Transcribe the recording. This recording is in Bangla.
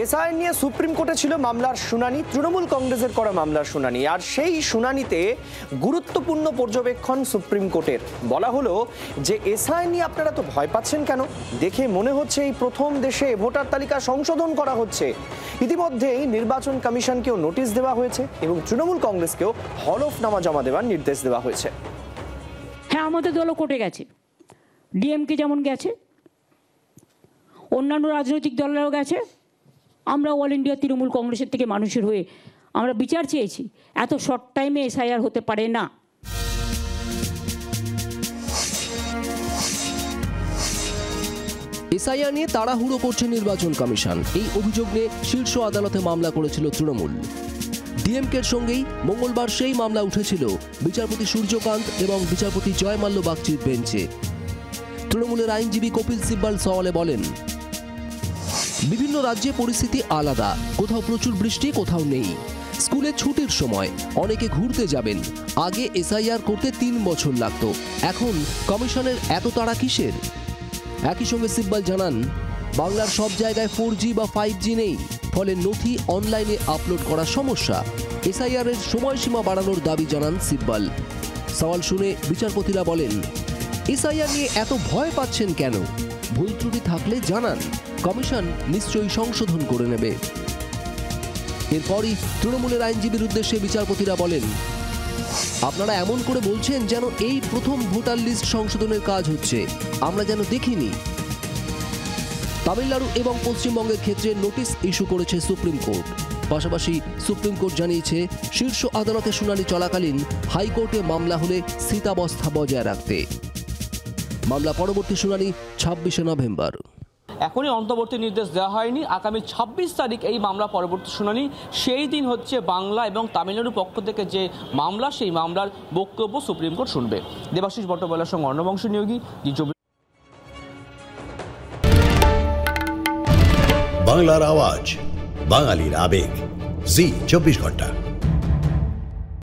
এসআইআর নিয়ে সুপ্রিম কোর্টে ছিল মামলার শুনানি, তৃণমূল কংগ্রেসের করা মামলার শুনানি। আর সেই শুনানিতে গুরুত্বপূর্ণ পর্যবেক্ষণ সুপ্রিম কোর্টের। বলা হলো যে এসআইআর নিয়ে আপনারা তো ভয় পাচ্ছেন কেন? দেখে মনে হচ্ছে এই প্রথম দেশে ভোটার তালিকা সংশোধন করা হচ্ছে। ইতিমধ্যেই নির্বাচন কমিশনকেও নোটিশ দেওয়া হয়েছে এবং তৃণমূল কংগ্রেসকেও হলফনামা জমা দেওয়ার নির্দেশ দেওয়া হয়েছে। হ্যাঁ, আমাদের দলও কোর্টে গেছে, ডিএমকে যেমন গেছে, অন্যান্য রাজনৈতিক দলেরাও গেছে। আমরা অল ইন্ডিয়া তৃণমূল কংগ্রেসের থেকে মানুষের হয়ে আমরা বিচার চেয়েছি। এত শর্ট টাইমে এসআইআর হতে পারে না। এসআইআর নিয়ে তাড়াহুড়ো করছে নির্বাচন কমিশন। এই অভিযোগ নিয়ে শীর্ষ আদালতে মামলা করেছিল তৃণমূল। ডিএমকের সঙ্গেই মঙ্গলবার সেই মামলা উঠেছিল বিচারপতি সূর্যকান্ত এবং বিচারপতি জয়মাল্য বাগচির বেঞ্চে। তৃণমূলের আইনজীবী কপিল সিব্বাল সওয়ালে বলেন, বিভিন্ন রাজ্যে পরিস্থিতি আলাদা, কোথাও প্রচুর বৃষ্টি, কোথাও নেই। স্কুলে ছুটির সময় অনেকে ঘুরতে যাবেন। আগে এসআইআর করতে 3 বছর লাগতো, এখন কমিশনের এত তাড়া কিসের? একই সঙ্গে সিব্বাল জানান, বাংলার সব জায়গায় 4G বা 5G নেই, ফলে নথি অনলাইনে আপলোড করা সমস্যা। এসআইআর এর সময়সীমা বাড়ানোর দাবি জানান সিব্বাল। সওয়াল শুনে বিচারপতিরা বলেন, এসআইআর নিয়ে এত ভয় পাচ্ছেন কেন? ভুল ত্রুটি থাকলে জানান, কমিশন নিশ্চয়ই সংশোধন করে নেবে। এরপরই তৃণমূলের আইনজীবীর উদ্দেশ্যে বিচারপতিরা বলেন, আপনারা এমন করে বলছেন যেন এই প্রথম ভোটার লিস্ট সংশোধনের কাজ হচ্ছে, আমরা যেন দেখিনি। তামিলনাড়ু এবং পশ্চিমবঙ্গের ক্ষেত্রে নোটিশ ইস্যু করেছে সুপ্রিম কোর্ট। পাশাপাশি সুপ্রিম কোর্ট জানিয়েছে, শীর্ষ আদালতে শুনানি চলাকালীন হাইকোর্টে মামলা হলে স্থিতাবস্থা বজায় রাখতে। মামলা পরবর্তী শুনানি 26শে নভেম্বর। এখনই অন্তর্বর্তী নির্দেশ দেওয়া হয়নি। আগামী 26 তারিখ এই মামলা পরবর্তী শুনানি। সেই দিন হচ্ছে বাংলা এবং তামিলনাড়ুর পক্ষ থেকে যে মামলা, সেই মামলার বক্তব্য সুপ্রিম কোর্ট শুনবে। দেবাশিস বট্টোপাধ্যায়ের সঙ্গে অর্ণবংশ নিয়োগী, বাংলার আওয়াজ, বাঙালির আবেগ, জি 24 ঘন্টা।